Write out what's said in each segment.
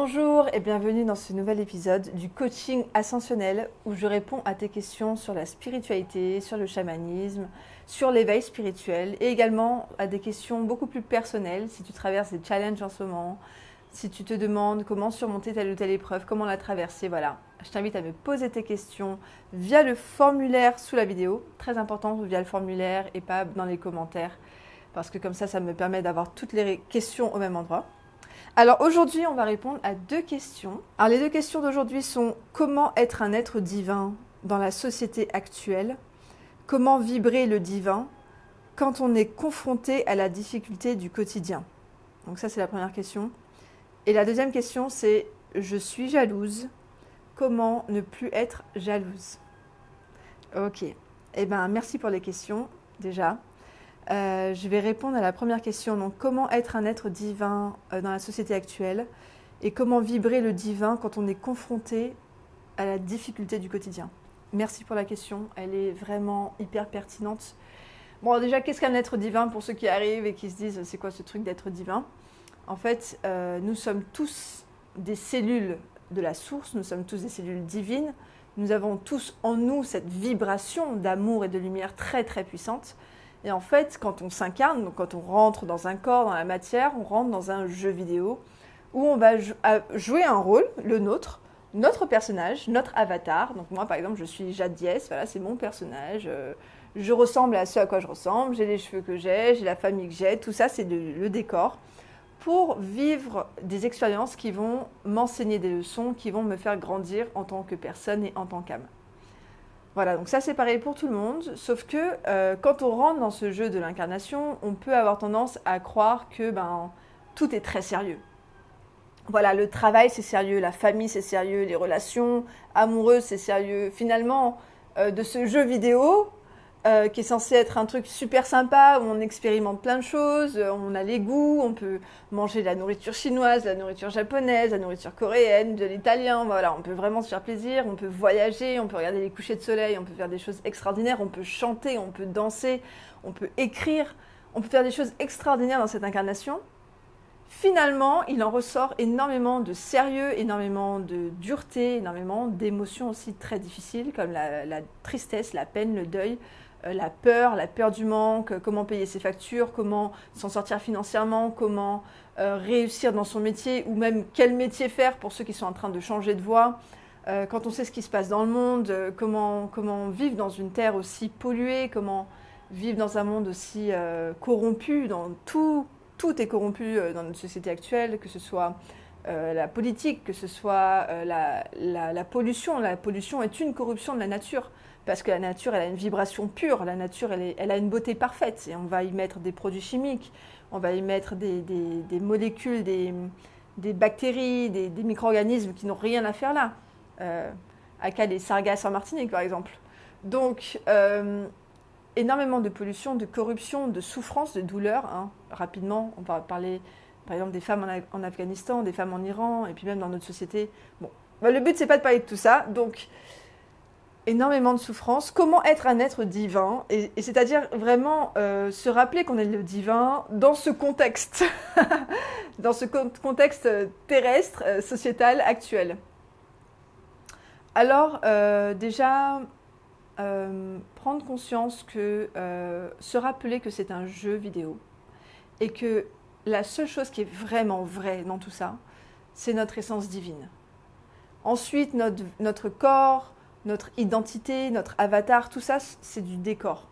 Bonjour et bienvenue dans ce nouvel épisode du coaching ascensionnel où je réponds à tes questions sur la spiritualité, sur le chamanisme, sur l'éveil spirituel et également à des questions beaucoup plus personnelles si tu traverses des challenges en ce moment, si tu te demandes comment surmonter telle ou telle épreuve, comment la traverser, voilà. Je t'invite à me poser tes questions via le formulaire sous la vidéo, très important via le formulaire et pas dans les commentaires parce que comme ça me permet d'avoir toutes les questions au même endroit. Alors aujourd'hui, on va répondre à deux questions. Alors les deux questions d'aujourd'hui sont comment être un être divin dans la société actuelle? Comment vibrer le divin quand on est confronté à la difficulté du quotidien? Donc ça, c'est la première question. Et la deuxième question, c'est je suis jalouse. Comment ne plus être jalouse? Ok. Eh bien, merci pour les questions, déjà. Je vais répondre à la première question. Donc, comment être un être divin dans la société actuelle et comment vibrer le divin quand on est confronté à la difficulté du quotidien? Merci pour la question, elle est vraiment hyper pertinente. Bon, déjà, qu'est-ce qu'un être divin pour ceux qui arrivent et qui se disent c'est quoi ce truc d'être divin? En fait, nous sommes tous des cellules de la source, nous sommes tous des cellules divines. Nous avons tous en nous cette vibration d'amour et de lumière très très puissante. Et en fait, quand on s'incarne, donc quand on rentre dans un corps, dans la matière, on rentre dans un jeu vidéo où on va jouer un rôle, le nôtre, notre personnage, notre avatar. Donc moi, par exemple, je suis Jade Diès, voilà, c'est mon personnage. Je ressemble à ce à quoi je ressemble, j'ai les cheveux que j'ai la famille que j'ai, tout ça, c'est le décor pour vivre des expériences qui vont m'enseigner des leçons, qui vont me faire grandir en tant que personne et en tant qu'âme. Voilà, donc ça c'est pareil pour tout le monde, sauf que quand on rentre dans ce jeu de l'incarnation, on peut avoir tendance à croire que tout est très sérieux. Voilà, le travail c'est sérieux, la famille c'est sérieux, les relations amoureuses c'est sérieux. Finalement, de ce jeu vidéo, qui est censé être un truc super sympa, où on expérimente plein de choses, on a les goûts, on peut manger de la nourriture chinoise, de la nourriture japonaise, de la nourriture coréenne, de l'italien, voilà, on peut vraiment se faire plaisir, on peut voyager, on peut regarder les couchers de soleil, on peut faire des choses extraordinaires, on peut chanter, on peut danser, on peut écrire, on peut faire des choses extraordinaires dans cette incarnation. Finalement, il en ressort énormément de sérieux, énormément de dureté, énormément d'émotions aussi très difficiles, comme la tristesse, la peine, le deuil, la peur du manque, comment payer ses factures, comment s'en sortir financièrement, comment réussir dans son métier, ou même quel métier faire pour ceux qui sont en train de changer de voie. Quand on sait ce qui se passe dans le monde, comment vivre dans une terre aussi polluée, comment vivre dans un monde aussi corrompu, dans tout est corrompu dans notre société actuelle, que ce soit la politique, que ce soit la pollution. La pollution est une corruption de la nature, parce que la nature, elle a une vibration pure, la nature, elle a une beauté parfaite, et on va y mettre des produits chimiques, on va y mettre des molécules, des bactéries, des micro-organismes qui n'ont rien à faire là. À cas des sargasses en Martinique, par exemple. Donc, énormément de pollution, de corruption, de souffrance, de douleur. Hein. Rapidement, on va parler par exemple des femmes en Afghanistan, des femmes en Iran, et puis même dans notre société. Bon, le but, c'est pas de parler de tout ça. Donc, énormément de souffrance. Comment être un être divin? Et c'est-à-dire vraiment se rappeler qu'on est le divin dans ce contexte, dans ce contexte terrestre, sociétal, actuel. Alors, déjà, prendre conscience que, se rappeler que c'est un jeu vidéo et que la seule chose qui est vraiment vraie dans tout ça, c'est notre essence divine. Ensuite, notre corps, notre identité, notre avatar, tout ça, c'est du décor.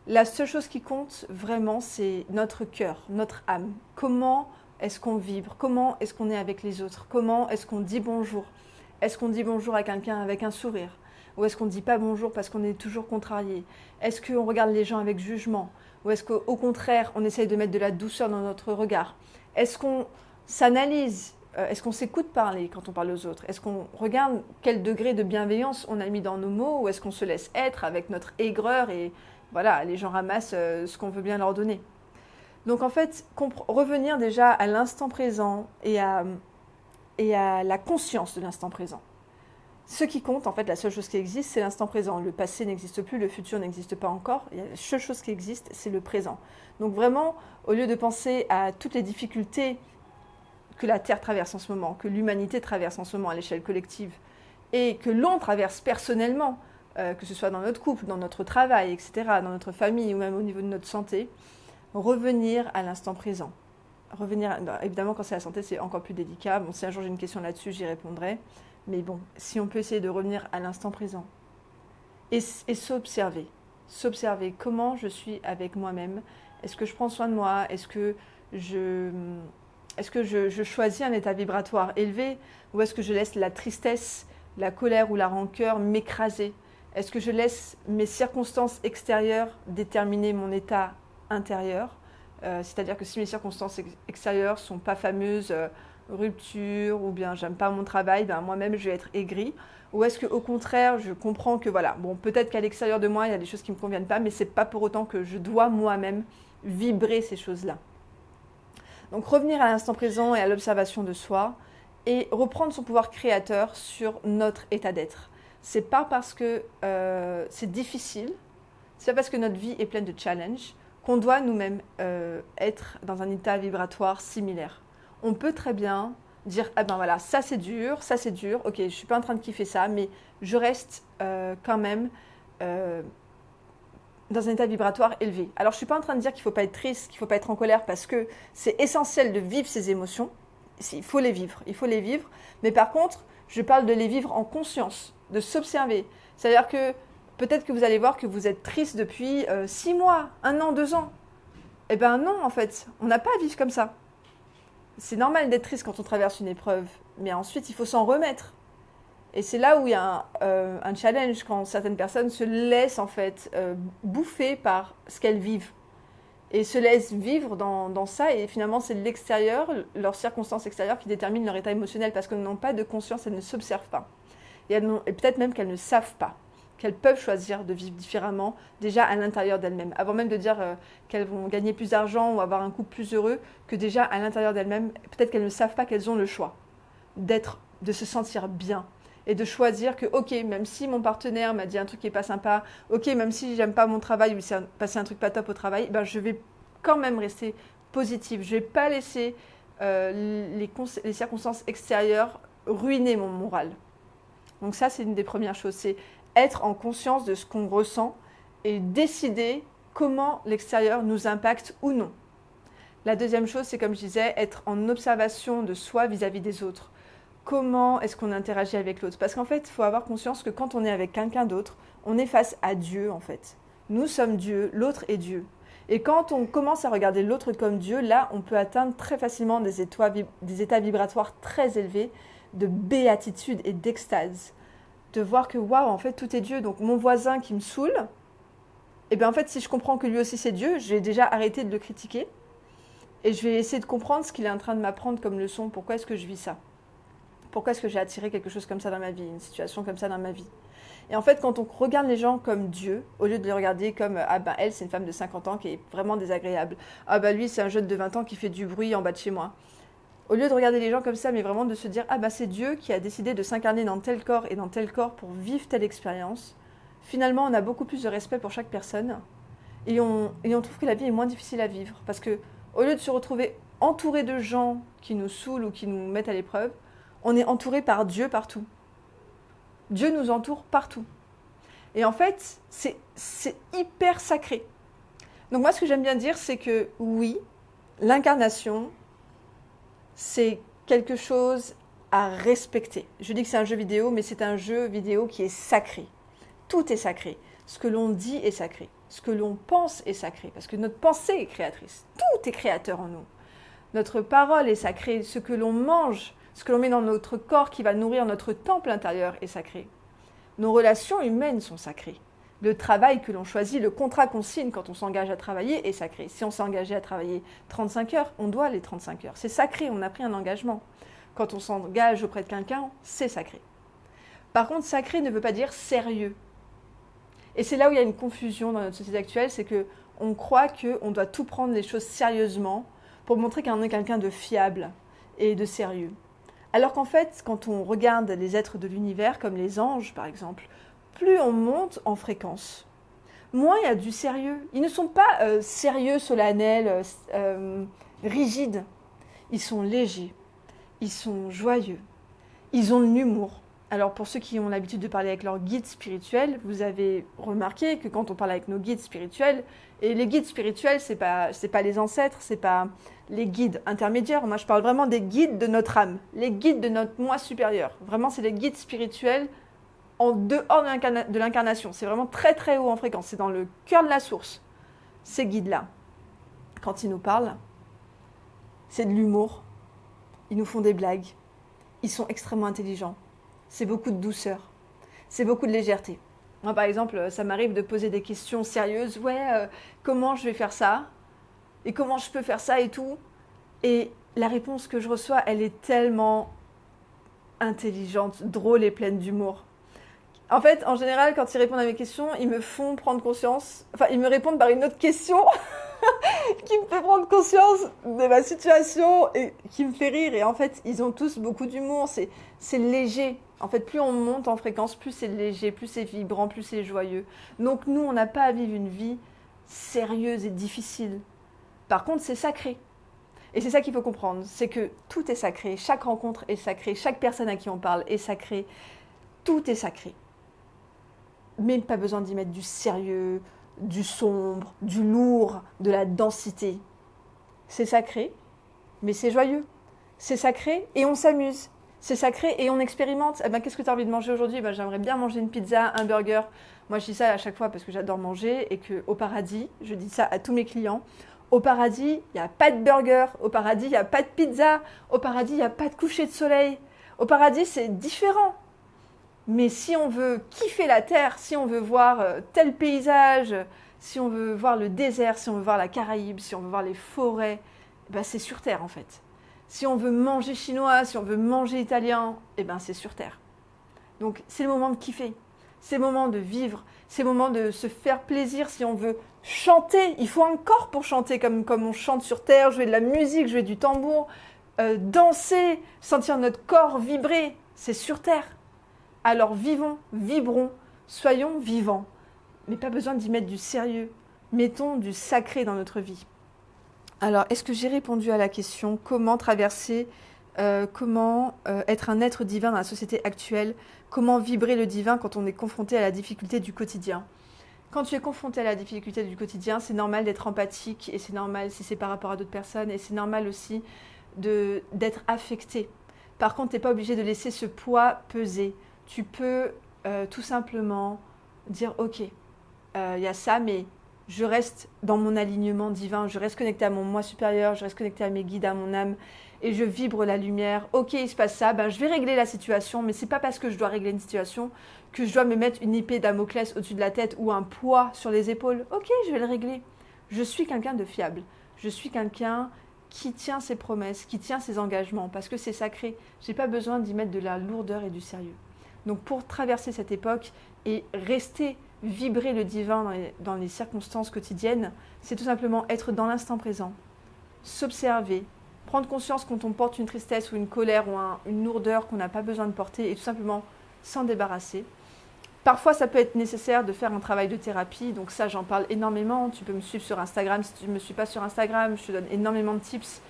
La seule chose qui compte vraiment, c'est notre cœur, notre âme. Comment est-ce qu'on vibre? Comment est-ce qu'on est avec les autres? Comment est-ce qu'on dit bonjour? Est-ce qu'on dit bonjour à quelqu'un avec un sourire? Ou est-ce qu'on ne dit pas bonjour parce qu'on est toujours contrarié? Est-ce qu'on regarde les gens avec jugement? Ou est-ce qu'au contraire, on essaye de mettre de la douceur dans notre regard? Est-ce qu'on s'analyse? Est-ce qu'on s'écoute parler quand on parle aux autres? Est-ce qu'on regarde quel degré de bienveillance on a mis dans nos mots? Ou est-ce qu'on se laisse être avec notre aigreur et voilà, les gens ramassent ce qu'on veut bien leur donner? Donc en fait, revenir déjà à l'instant présent et à la conscience de l'instant présent. Ce qui compte, en fait, la seule chose qui existe, c'est l'instant présent. Le passé n'existe plus, le futur n'existe pas encore. La seule chose qui existe, c'est le présent. Donc vraiment, au lieu de penser à toutes les difficultés que la Terre traverse en ce moment, que l'humanité traverse en ce moment à l'échelle collective, et que l'on traverse personnellement, que ce soit dans notre couple, dans notre travail, etc., dans notre famille ou même au niveau de notre santé, revenir à l'instant présent. Revenir, évidemment, quand c'est la santé, c'est encore plus délicat. Bon, si un jour j'ai une question là-dessus, j'y répondrai. Mais bon, si on peut essayer de revenir à l'instant présent et s'observer. S'observer comment je suis avec moi-même. Est-ce que je prends soin de moi? Est-ce que je choisis un état vibratoire élevé? Ou est-ce que je laisse la tristesse, la colère ou la rancœur m'écraser? Est-ce que je laisse mes circonstances extérieures déterminer mon état intérieur? C'est-à-dire que si mes circonstances extérieures ne sont pas fameuses, rupture ou bien j'aime pas mon travail, ben moi-même je vais être aigrie. Ou est-ce qu'au contraire, je comprends que voilà, bon, peut-être qu'à l'extérieur de moi, il y a des choses qui ne me conviennent pas, mais ce n'est pas pour autant que je dois moi-même vibrer ces choses-là. Donc revenir à l'instant présent et à l'observation de soi et reprendre son pouvoir créateur sur notre état d'être. C'est pas parce que c'est difficile, c'est pas parce que notre vie est pleine de challenges qu'on doit nous-mêmes être dans un état vibratoire similaire. On peut très bien dire, ah ben voilà, ça c'est dur, ok, je ne suis pas en train de kiffer ça, mais je reste quand même dans un état vibratoire élevé. Alors je ne suis pas en train de dire qu'il ne faut pas être triste, qu'il ne faut pas être en colère, parce que c'est essentiel de vivre ces émotions, il faut les vivre, mais par contre, je parle de les vivre en conscience, de s'observer. C'est-à-dire que peut-être que vous allez voir que vous êtes triste depuis 6 mois, 1 an, 2 ans. Eh bien non, en fait, on n'a pas à vivre comme ça. C'est normal d'être triste quand on traverse une épreuve, mais ensuite, il faut s'en remettre. Et c'est là où il y a un challenge quand certaines personnes se laissent en fait bouffer par ce qu'elles vivent et se laissent vivre dans ça. Et finalement, c'est l'extérieur, leurs circonstances extérieures qui déterminent leur état émotionnel parce qu'elles n'ont pas de conscience, elles ne s'observent pas. Et peut-être même qu'elles ne savent pas qu'elles peuvent choisir de vivre différemment déjà à l'intérieur d'elles-mêmes. Avant même de dire qu'elles vont gagner plus d'argent ou avoir un couple plus heureux, que déjà à l'intérieur d'elles-mêmes, peut-être qu'elles ne savent pas qu'elles ont le choix de se sentir bien et de choisir que, ok, même si mon partenaire m'a dit un truc qui n'est pas sympa, ok, même si j'aime pas mon travail ou il s'est passé un truc pas top au travail, ben je vais quand même rester positive. Je ne vais pas laisser les circonstances extérieures ruiner mon moral. Donc ça, c'est une des premières choses, c'est être en conscience de ce qu'on ressent et décider comment l'extérieur nous impacte ou non. La deuxième chose, c'est comme je disais, être en observation de soi vis-à-vis des autres. Comment est-ce qu'on interagit avec l'autre? Parce qu'en fait, il faut avoir conscience que quand on est avec quelqu'un d'autre, on est face à Dieu en fait. Nous sommes Dieu, l'autre est Dieu. Et quand on commence à regarder l'autre comme Dieu, là, on peut atteindre très facilement des états vibratoires très élevés de béatitude et d'extase. De voir que, waouh, en fait, tout est Dieu. Donc, mon voisin qui me saoule, eh bien, en fait, si je comprends que lui aussi c'est Dieu, je vais déjà arrêter de le critiquer et je vais essayer de comprendre ce qu'il est en train de m'apprendre comme leçon. Pourquoi est-ce que je vis ça? Pourquoi est-ce que j'ai attiré quelque chose comme ça dans ma vie, une situation comme ça dans ma vie? Et en fait, quand on regarde les gens comme Dieu, au lieu de les regarder comme, ah ben, elle, c'est une femme de 50 ans qui est vraiment désagréable. Ah ben, lui, c'est un jeune de 20 ans qui fait du bruit en bas de chez moi. Au lieu de regarder les gens comme ça, mais vraiment de se dire, ah ben, c'est Dieu qui a décidé de s'incarner dans tel corps et dans tel corps pour vivre telle expérience. Finalement, on a beaucoup plus de respect pour chaque personne et on trouve que la vie est moins difficile à vivre. Parce que au lieu de se retrouver entouré de gens qui nous saoulent ou qui nous mettent à l'épreuve, on est entouré par Dieu partout. Dieu nous entoure partout. Et en fait, c'est hyper sacré. Donc moi, ce que j'aime bien dire, c'est que oui, l'incarnation, c'est quelque chose à respecter. Je dis que c'est un jeu vidéo, mais c'est un jeu vidéo qui est sacré. Tout est sacré. Ce que l'on dit est sacré. Ce que l'on pense est sacré. Parce que notre pensée est créatrice. Tout est créateur en nous. Notre parole est sacrée. Ce que l'on mange, ce que l'on met dans notre corps qui va nourrir notre temple intérieur est sacré. Nos relations humaines sont sacrées. Le travail que l'on choisit, le contrat qu'on signe quand on s'engage à travailler est sacré. Si on s'est engagé à travailler 35 heures, on doit les 35 heures. C'est sacré, on a pris un engagement. Quand on s'engage auprès de quelqu'un, c'est sacré. Par contre, sacré ne veut pas dire sérieux. Et c'est là où il y a une confusion dans notre société actuelle, c'est qu'on croit qu'on doit tout prendre les choses sérieusement pour montrer qu'on est quelqu'un de fiable et de sérieux. Alors qu'en fait, quand on regarde les êtres de l'univers, comme les anges par exemple, plus on monte en fréquence, moins il y a du sérieux. Ils ne sont pas sérieux, solennels, rigides. Ils sont légers. ils sont joyeux, ils ont de l'humour. Alors pour ceux qui ont l'habitude de parler avec leur guide spirituel, vous avez remarqué que quand on parle avec nos guides spirituels, et les guides spirituels, c'est pas les ancêtres, c'est pas les guides intermédiaires, moi je parle vraiment des guides de notre âme, les guides de notre moi supérieur. Vraiment c'est les guides spirituels en dehors de l'incarnation, c'est vraiment très très haut en fréquence, c'est dans le cœur de la source. Ces guides-là, quand ils nous parlent, c'est de l'humour, ils nous font des blagues, ils sont extrêmement intelligents. C'est beaucoup de douceur, c'est beaucoup de légèreté. Moi, par exemple, ça m'arrive de poser des questions sérieuses. Ouais, comment je vais faire ça? Et comment je peux faire ça et tout? Et la réponse que je reçois, elle est tellement intelligente, drôle et pleine d'humour. En fait, en général, quand ils répondent à mes questions, ils me font prendre conscience... Enfin, ils me répondent par une autre question qui me fait prendre conscience de ma situation et qui me fait rire. Et en fait, ils ont tous beaucoup d'humour. C'est léger. En fait, plus on monte en fréquence, plus c'est léger, plus c'est vibrant, plus c'est joyeux. Donc nous, on n'a pas à vivre une vie sérieuse et difficile. Par contre, c'est sacré. Et c'est ça qu'il faut comprendre, c'est que tout est sacré, chaque rencontre est sacrée, chaque personne à qui on parle est sacrée, tout est sacré. Mais pas besoin d'y mettre du sérieux, du sombre, du lourd, de la densité. C'est sacré, mais c'est joyeux. C'est sacré et on s'amuse. C'est sacré et on expérimente. Eh ben, qu'est-ce que tu as envie de manger aujourd'hui? Ben, j'aimerais bien manger une pizza, un burger. Moi, je dis ça à chaque fois parce que j'adore manger et qu'au paradis, je dis ça à tous mes clients, au paradis, il n'y a pas de burger. Au paradis, il n'y a pas de pizza. Au paradis, il n'y a pas de coucher de soleil. Au paradis, c'est différent. Mais si on veut kiffer la terre, si on veut voir tel paysage, si on veut voir le désert, si on veut voir la Caraïbe, si on veut voir les forêts, ben, c'est sur terre en fait. Si on veut manger chinois, si on veut manger italien, eh ben c'est sur terre. Donc c'est le moment de kiffer, c'est le moment de vivre, c'est le moment de se faire plaisir. Si on veut chanter, il faut un corps pour chanter comme on chante sur terre, jouer de la musique, jouer du tambour, danser, sentir notre corps vibrer, c'est sur terre. Alors vivons, vibrons, soyons vivants. Mais pas besoin d'y mettre du sérieux, mettons du sacré dans notre vie. Alors, est-ce que j'ai répondu à la question comment traverser, comment être un être divin dans la société actuelle? Comment vibrer le divin quand on est confronté à la difficulté du quotidien? Quand tu es confronté à la difficulté du quotidien, c'est normal d'être empathique et c'est normal si c'est par rapport à d'autres personnes et c'est normal aussi d'être affecté. Par contre, tu n'es pas obligé de laisser ce poids peser. Tu peux tout simplement dire ok, il y a ça, mais je reste dans mon alignement divin, je reste connecté à mon moi supérieur, je reste connecté à mes guides, à mon âme, et je vibre la lumière. Ok, il se passe ça, ben, je vais régler la situation, mais c'est pas parce que je dois régler une situation que je dois me mettre une épée Damoclès au-dessus de la tête ou un poids sur les épaules. Ok, je vais le régler. Je suis quelqu'un de fiable. Je suis quelqu'un qui tient ses promesses, qui tient ses engagements, parce que c'est sacré. J'ai pas besoin d'y mettre de la lourdeur et du sérieux. Donc pour traverser cette époque et rester vibrer le divin dans les circonstances quotidiennes, c'est tout simplement être dans l'instant présent, s'observer, prendre conscience quand on porte une tristesse ou une colère ou une lourdeur qu'on n'a pas besoin de porter et tout simplement s'en débarrasser. Parfois, ça peut être nécessaire de faire un travail de thérapie, donc ça, j'en parle énormément. Tu peux me suivre sur Instagram. Si tu ne me suis pas sur Instagram, je te donne énormément de tips.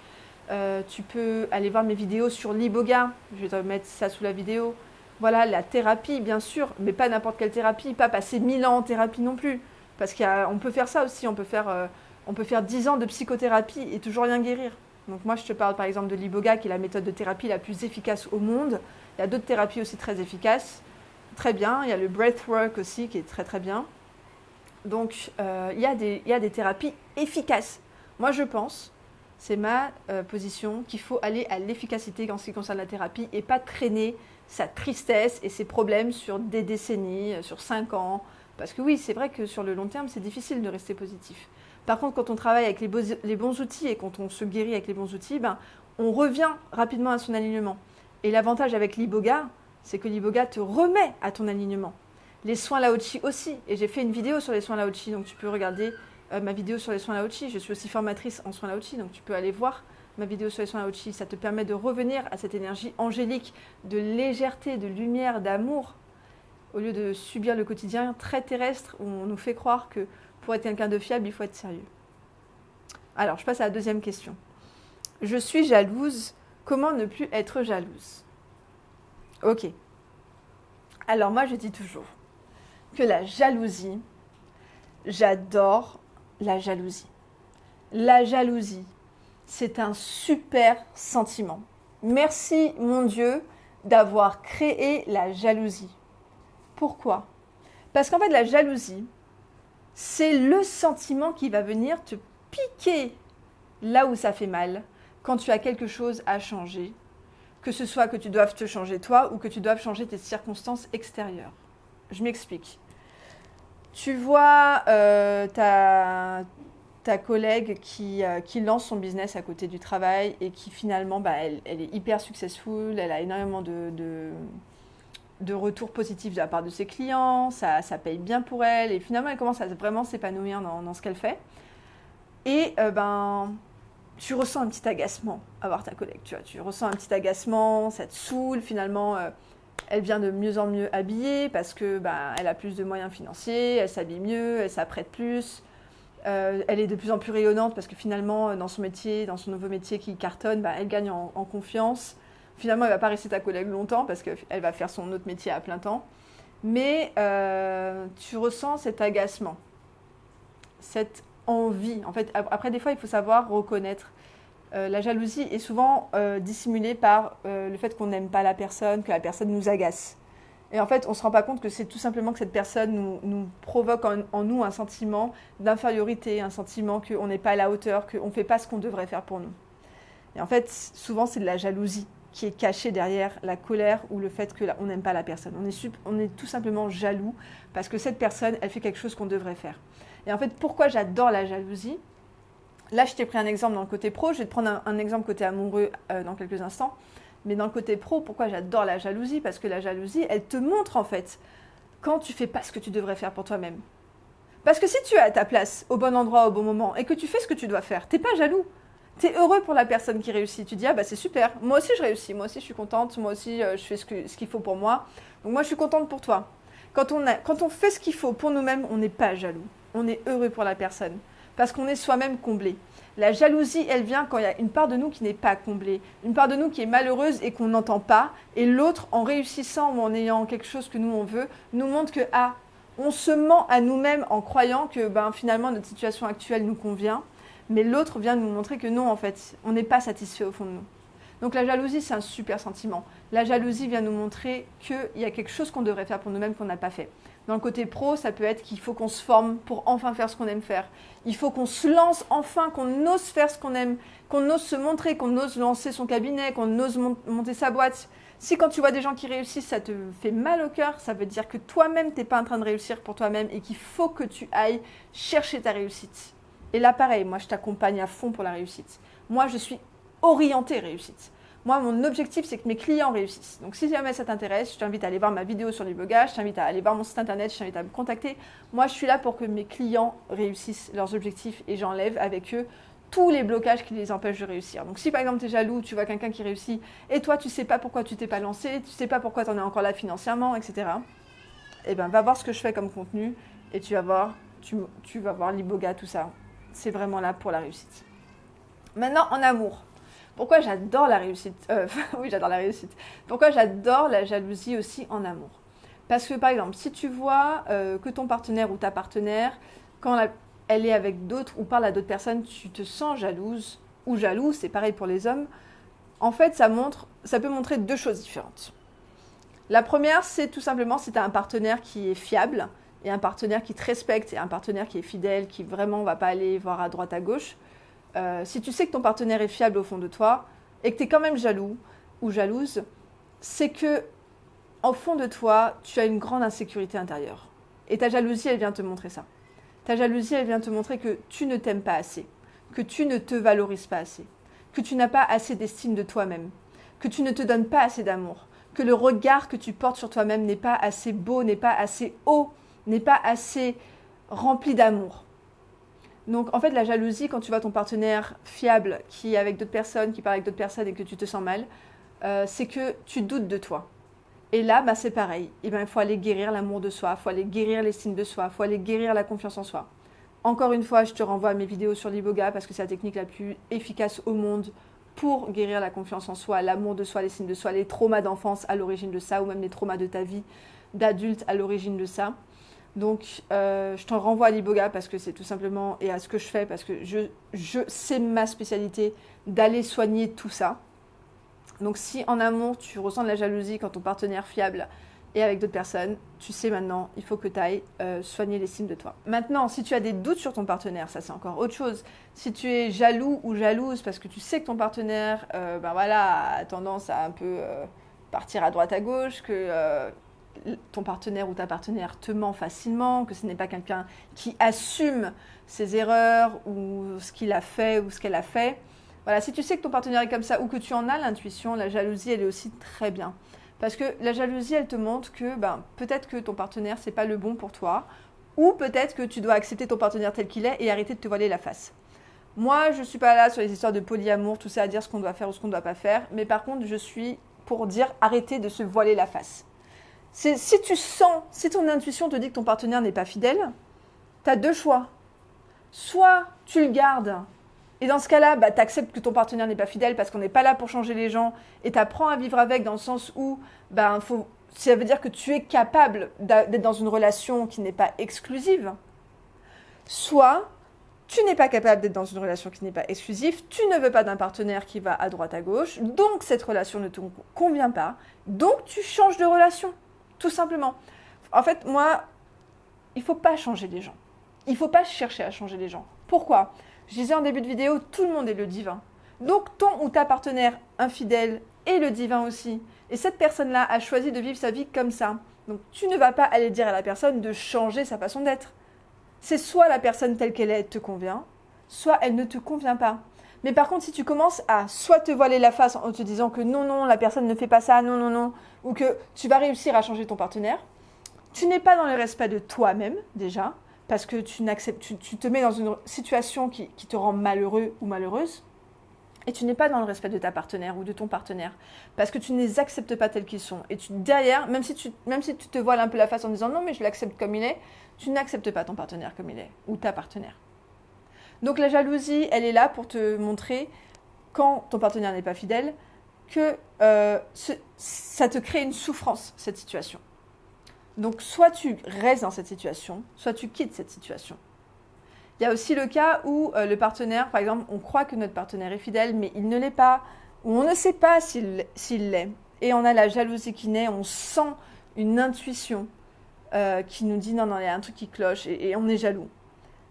Tu peux aller voir mes vidéos sur l'iboga. Je vais te mettre ça sous la vidéo. Voilà, la thérapie, bien sûr, mais pas n'importe quelle thérapie, pas passer 1000 ans en thérapie non plus. Parce qu'on peut faire ça aussi, on peut faire 10 ans de psychothérapie et toujours rien guérir. Donc moi, je te parle par exemple de l'iboga, qui est la méthode de thérapie la plus efficace au monde. Il y a d'autres thérapies aussi très efficaces, très bien. Il y a le breathwork aussi, qui est très très bien. Donc, il y a des thérapies efficaces. Moi, je pense, c'est ma position, qu'il faut aller à l'efficacité en ce qui concerne la thérapie et pas traîner sa tristesse et ses problèmes sur des décennies, sur 5 ans. Parce que oui, c'est vrai que sur le long terme, c'est difficile de rester positif. Par contre, quand on travaille avec les bons outils et quand on se guérit avec les bons outils, ben, on revient rapidement à son alignement. Et l'avantage avec l'iboga, c'est que l'iboga te remet à ton alignement. Les soins Lao-Chi aussi. Et j'ai fait une vidéo sur les soins Lao-Chi, donc tu peux regarder ma vidéo sur les soins Lao-Chi. Je suis aussi formatrice en soins Lao-Chi, donc tu peux aller voir ma vidéo sur les soins Lao-Chi. Ça te permet de revenir à cette énergie angélique, de légèreté, de lumière, d'amour, au lieu de subir le quotidien très terrestre où on nous fait croire que pour être quelqu'un de fiable, il faut être sérieux. Alors, je passe à la deuxième question. Je suis jalouse Comment ne plus être jalouse? Ok. Alors moi, je dis toujours que la jalousie, j'adore la jalousie. La jalousie, c'est un super sentiment. Merci, mon Dieu, d'avoir créé la jalousie. Pourquoi? Parce qu'en fait, la jalousie, c'est le sentiment qui va venir te piquer là où ça fait mal, quand tu as quelque chose à changer, que ce soit que tu doives te changer toi ou que tu doives changer tes circonstances extérieures. Je m'explique. Tu vois ta collègue qui lance son business à côté du travail et qui finalement, elle est hyper successful, elle a énormément de retours positifs de la part de ses clients, ça paye bien pour elle et finalement elle commence à vraiment s'épanouir dans ce qu'elle fait. Et tu ressens un petit agacement à voir ta collègue, tu ressens un petit agacement, ça te saoule, finalement elle vient de mieux en mieux habillée parce que elle a plus de moyens financiers, elle s'habille mieux, elle s'apprête plus, elle est de plus en plus rayonnante parce que finalement dans son métier, dans son nouveau métier qui cartonne, elle gagne en confiance. Finalement, elle ne va pas rester ta collègue longtemps parce qu'elle va faire son autre métier à plein temps. Mais tu ressens cet agacement, cette envie. En fait, après, des fois, il faut savoir reconnaître. La jalousie est souvent dissimulée par le fait qu'on n'aime pas la personne, que la personne nous agace. Et en fait, on ne se rend pas compte que c'est tout simplement que cette personne nous provoque en nous un sentiment d'infériorité, un sentiment qu'on n'est pas à la hauteur, qu'on ne fait pas ce qu'on devrait faire pour nous. Et en fait, souvent, c'est de la jalousie qui est cachée derrière la colère ou le fait qu'on n'aime pas la personne. On est tout simplement jaloux parce que cette personne, elle fait quelque chose qu'on devrait faire. Et en fait, pourquoi j'adore la jalousie? Là, je t'ai pris un exemple dans le côté pro. Je vais te prendre un exemple côté amoureux dans quelques instants. Mais dans le côté pro, pourquoi j'adore la jalousie? Parce que la jalousie, elle te montre en fait quand tu fais pas ce que tu devrais faire pour toi-même. Parce que si tu es à ta place, au bon endroit, au bon moment, et que tu fais ce que tu dois faire, t'es pas jaloux. Tu es heureux pour la personne qui réussit. Tu dis, ah c'est super, moi aussi je réussis, moi aussi je suis contente, moi aussi je fais ce qu'il faut pour moi. Donc moi je suis contente pour toi. Quand on fait ce qu'il faut pour nous-mêmes, on n'est pas jaloux. On est heureux pour la personne. Parce qu'on est soi-même comblé. La jalousie, elle vient quand il y a une part de nous qui n'est pas comblée. Une part de nous qui est malheureuse et qu'on n'entend pas. Et l'autre, en réussissant ou en ayant quelque chose que nous on veut, nous montre que, on se ment à nous-mêmes en croyant que finalement notre situation actuelle nous convient. Mais l'autre vient nous montrer que non, en fait, on n'est pas satisfait au fond de nous. Donc la jalousie, c'est un super sentiment. La jalousie vient nous montrer qu'il y a quelque chose qu'on devrait faire pour nous-mêmes qu'on n'a pas fait. Dans le côté pro, ça peut être qu'il faut qu'on se forme pour enfin faire ce qu'on aime faire. Il faut qu'on se lance enfin, qu'on ose faire ce qu'on aime, qu'on ose se montrer, qu'on ose lancer son cabinet, qu'on ose monter sa boîte. Si quand tu vois des gens qui réussissent, ça te fait mal au cœur, ça veut dire que toi-même, tu n'es pas en train de réussir pour toi-même et qu'il faut que tu ailles chercher ta réussite. Et là, pareil, moi, je t'accompagne à fond pour la réussite. Moi, je suis orientée réussite. Moi, mon objectif, c'est que mes clients réussissent. Donc, si jamais ça t'intéresse, je t'invite à aller voir ma vidéo sur l'iboga, je t'invite à aller voir mon site internet, je t'invite à me contacter. Moi, je suis là pour que mes clients réussissent leurs objectifs et j'enlève avec eux tous les blocages qui les empêchent de réussir. Donc, si par exemple, tu es jaloux, tu vois quelqu'un qui réussit et toi, tu ne sais pas pourquoi tu t'es pas lancé, tu ne sais pas pourquoi tu en es encore là financièrement, etc., eh bien, va voir ce que je fais comme contenu et tu vas voir l'iboga, tout ça. C'est vraiment là pour la réussite. Maintenant, en amour. Pourquoi j'adore la réussite Oui, j'adore la réussite. Pourquoi j'adore la jalousie aussi en amour? Parce que, par exemple, si tu vois que ton partenaire ou ta partenaire, quand elle est avec d'autres ou parle à d'autres personnes, tu te sens jalouse ou jaloux, c'est pareil pour les hommes. En fait, ça peut montrer deux choses différentes. La première, c'est tout simplement si tu as un partenaire qui est fiable et un partenaire qui te respecte et un partenaire qui est fidèle, qui vraiment ne va pas aller voir à droite à gauche. Si tu sais que ton partenaire est fiable au fond de toi et que tu es quand même jaloux ou jalouse, c'est que au fond de toi, tu as une grande insécurité intérieure. Et ta jalousie, elle vient te montrer ça. Ta jalousie, elle vient te montrer que tu ne t'aimes pas assez, que tu ne te valorises pas assez, que tu n'as pas assez d'estime de toi-même, que tu ne te donnes pas assez d'amour, que le regard que tu portes sur toi-même n'est pas assez beau, n'est pas assez haut, n'est pas assez rempli d'amour. Donc en fait la jalousie, quand tu vois ton partenaire fiable qui est avec d'autres personnes, qui parle avec d'autres personnes et que tu te sens mal, c'est que tu doutes de toi. Et là, c'est pareil. Il faut aller guérir l'amour de soi, il faut aller guérir l'estime de soi, il faut aller guérir la confiance en soi. Encore une fois, je te renvoie à mes vidéos sur l'iboga parce que c'est la technique la plus efficace au monde pour guérir la confiance en soi, l'amour de soi, l'estime de soi, les traumas d'enfance à l'origine de ça, ou même les traumas de ta vie d'adulte à l'origine de ça. Donc, je t'en renvoie à l'iboga parce que c'est tout simplement, et à ce que je fais, parce que c'est ma spécialité d'aller soigner tout ça. Donc, si en amour, tu ressens de la jalousie quand ton partenaire fiable est avec d'autres personnes, tu sais maintenant, il faut que tu ailles soigner l'estime de toi. Maintenant, si tu as des doutes sur ton partenaire, ça c'est encore autre chose. Si tu es jaloux ou jalouse parce que tu sais que ton partenaire a tendance à un peu partir à droite à gauche, que ton partenaire ou ta partenaire te ment facilement, que ce n'est pas quelqu'un qui assume ses erreurs ou ce qu'il a fait ou ce qu'elle a fait. Voilà, si tu sais que ton partenaire est comme ça ou que tu en as l'intuition, la jalousie, elle est aussi très bien. Parce que la jalousie, elle te montre que peut-être que ton partenaire, c'est pas le bon pour toi, ou peut-être que tu dois accepter ton partenaire tel qu'il est et arrêter de te voiler la face. Moi, je ne suis pas là sur les histoires de polyamour, tout ça, à dire ce qu'on doit faire ou ce qu'on ne doit pas faire, mais par contre, je suis pour dire arrêter de se voiler la face. Si ton intuition te dit que ton partenaire n'est pas fidèle, tu as deux choix. Soit tu le gardes, et dans ce cas-là, tu acceptes que ton partenaire n'est pas fidèle parce qu'on n'est pas là pour changer les gens, et tu apprends à vivre avec dans le sens où ça veut dire que tu es capable d'être dans une relation qui n'est pas exclusive. Soit tu n'es pas capable d'être dans une relation qui n'est pas exclusive, tu ne veux pas d'un partenaire qui va à droite à gauche, donc cette relation ne te convient pas, donc tu changes de relation. Tout simplement. En fait, moi, il ne faut pas changer les gens. Il ne faut pas chercher à changer les gens. Pourquoi ? Je disais en début de vidéo, tout le monde est le divin. Donc, ton ou ta partenaire infidèle est le divin aussi. Et cette personne-là a choisi de vivre sa vie comme ça. Donc, tu ne vas pas aller dire à la personne de changer sa façon d'être. C'est soit la personne telle qu'elle est te convient, soit elle ne te convient pas. Mais par contre, si tu commences à soit te voiler la face en te disant que non, la personne ne fait pas ça, non, ou que tu vas réussir à changer ton partenaire, tu n'es pas dans le respect de toi-même déjà, parce que tu te mets dans une situation qui te rend malheureux ou malheureuse, et tu n'es pas dans le respect de ta partenaire ou de ton partenaire, parce que tu ne les acceptes pas tels qu'ils sont. Et derrière, même si tu te voiles un peu la face en disant non mais je l'accepte comme il est, tu n'acceptes pas ton partenaire comme il est, ou ta partenaire. Donc la jalousie, elle est là pour te montrer, quand ton partenaire n'est pas fidèle, que ça te crée une souffrance, cette situation. Donc soit tu restes dans cette situation, soit tu quittes cette situation. Il y a aussi le cas où le partenaire, par exemple, on croit que notre partenaire est fidèle, mais il ne l'est pas, ou on ne sait pas s'il l'est. Et on a la jalousie qui naît, on sent une intuition qui nous dit non, il y a un truc qui cloche et on est jaloux.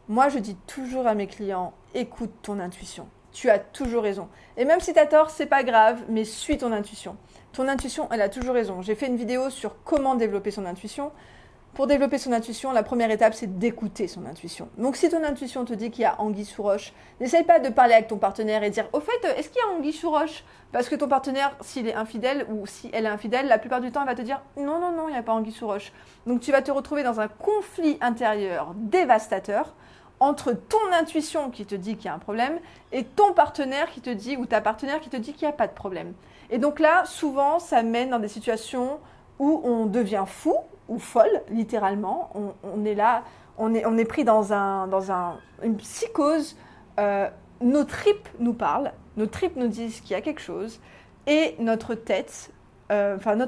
Moi, je dis toujours à mes clients, écoute ton intuition. Tu as toujours raison. Et même si tu as tort, c'est pas grave, mais suis ton intuition. Ton intuition, elle a toujours raison. J'ai fait une vidéo sur comment développer son intuition. Pour développer son intuition, la première étape, c'est d'écouter son intuition. Donc, si ton intuition te dit qu'il y a anguille sous roche, n'essaye pas de parler avec ton partenaire et dire « Au fait, est-ce qu'il y a anguille sous roche ?» Parce que ton partenaire, s'il est infidèle ou si elle est infidèle, la plupart du temps, elle va te dire « Non, il n'y a pas anguille sous roche. » Donc, tu vas te retrouver dans un conflit intérieur dévastateur entre ton intuition qui te dit qu'il y a un problème et ton partenaire qui te dit, ou ta partenaire qui te dit qu'il n'y a pas de problème. Et donc là, souvent, ça mène dans des situations où on devient fou ou folle, littéralement. On est là, on est pris dans une psychose. Nos tripes nous parlent, nos tripes nous disent qu'il y a quelque chose et notre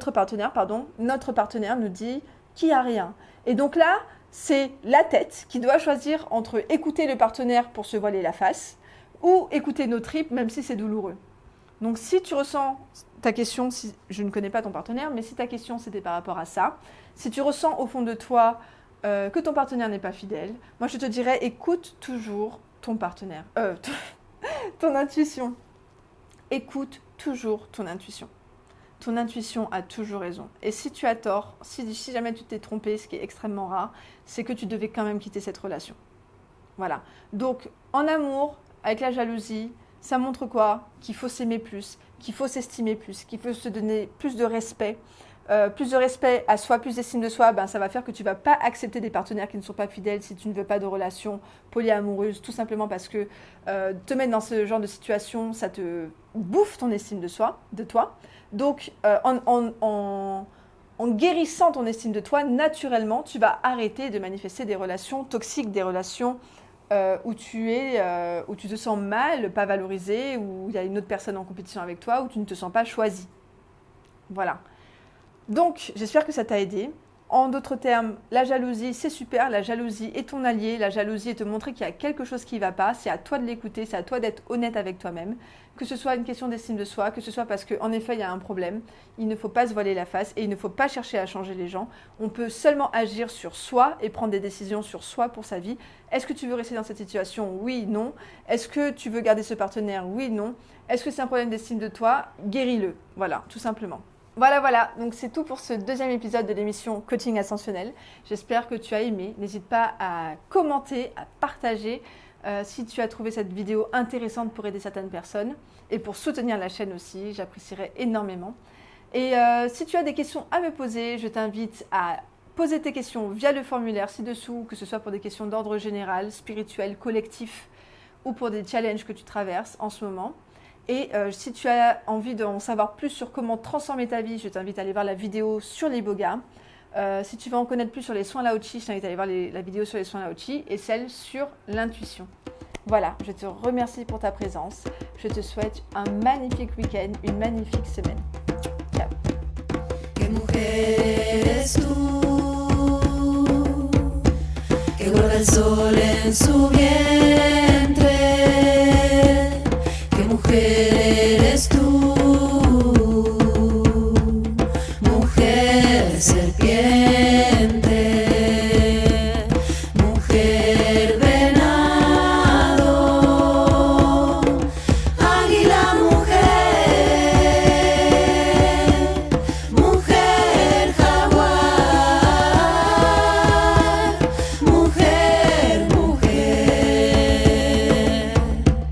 partenaire nous dit qu'il n'y a rien. Et donc là, c'est la tête qui doit choisir entre écouter le partenaire pour se voiler la face ou écouter nos tripes, même si c'est douloureux. Donc, si tu ressens ta question, si je ne connais pas ton partenaire, mais si ta question c'était par rapport à ça, si tu ressens au fond de toi que ton partenaire n'est pas fidèle, moi je te dirais écoute toujours ton partenaire, ton intuition. Écoute toujours ton intuition. Ton intuition a toujours raison. Et si tu as tort, si jamais tu t'es trompé, ce qui est extrêmement rare, c'est que tu devais quand même quitter cette relation. Voilà. Donc, en amour, avec la jalousie, ça montre quoi ? Qu'il faut s'aimer plus, qu'il faut s'estimer plus, qu'il faut se donner plus de respect. Plus de respect à soi, plus d'estime de soi, ça va faire que tu ne vas pas accepter des partenaires qui ne sont pas fidèles si tu ne veux pas de relation polyamoureuse, tout simplement parce que te mettre dans ce genre de situation, ça te bouffe ton estime de toi. Donc, en guérissant ton estime de toi, naturellement, tu vas arrêter de manifester des relations toxiques, des relations où tu te sens mal, pas valorisé, où il y a une autre personne en compétition avec toi, où tu ne te sens pas choisi. Voilà. Donc, j'espère que ça t'a aidé. En d'autres termes, la jalousie, c'est super. La jalousie est ton allié. La jalousie est te montrer qu'il y a quelque chose qui ne va pas. C'est à toi de l'écouter. C'est à toi d'être honnête avec toi-même. Que ce soit une question d'estime de soi, que ce soit parce qu'en effet, il y a un problème. Il ne faut pas se voiler la face et il ne faut pas chercher à changer les gens. On peut seulement agir sur soi et prendre des décisions sur soi pour sa vie. Est-ce que tu veux rester dans cette situation? Oui, non. Est-ce que tu veux garder ce partenaire? Oui, non. Est-ce que c'est un problème d'estime de toi? Guéris-le. Voilà, tout simplement. Voilà, donc c'est tout pour ce deuxième épisode de l'émission Coaching Ascensionnel. J'espère que tu as aimé. N'hésite pas à commenter, à partager si tu as trouvé cette vidéo intéressante pour aider certaines personnes et pour soutenir la chaîne aussi, j'apprécierais énormément. Et si tu as des questions à me poser, je t'invite à poser tes questions via le formulaire ci-dessous, que ce soit pour des questions d'ordre général, spirituel, collectif ou pour des challenges que tu traverses en ce moment. Et si tu as envie d'en savoir plus sur comment transformer ta vie, je t'invite à aller voir la vidéo sur l'iboga. Si tu veux en connaître plus sur les soins Lao-Chi, je t'invite à aller voir la vidéo sur les soins Lao-Chi et celle sur l'intuition. Voilà, je te remercie pour ta présence. Je te souhaite un magnifique week-end, une magnifique semaine. Ciao. ¿Qué mujer eres tú? Que guarda el sol en su vientre.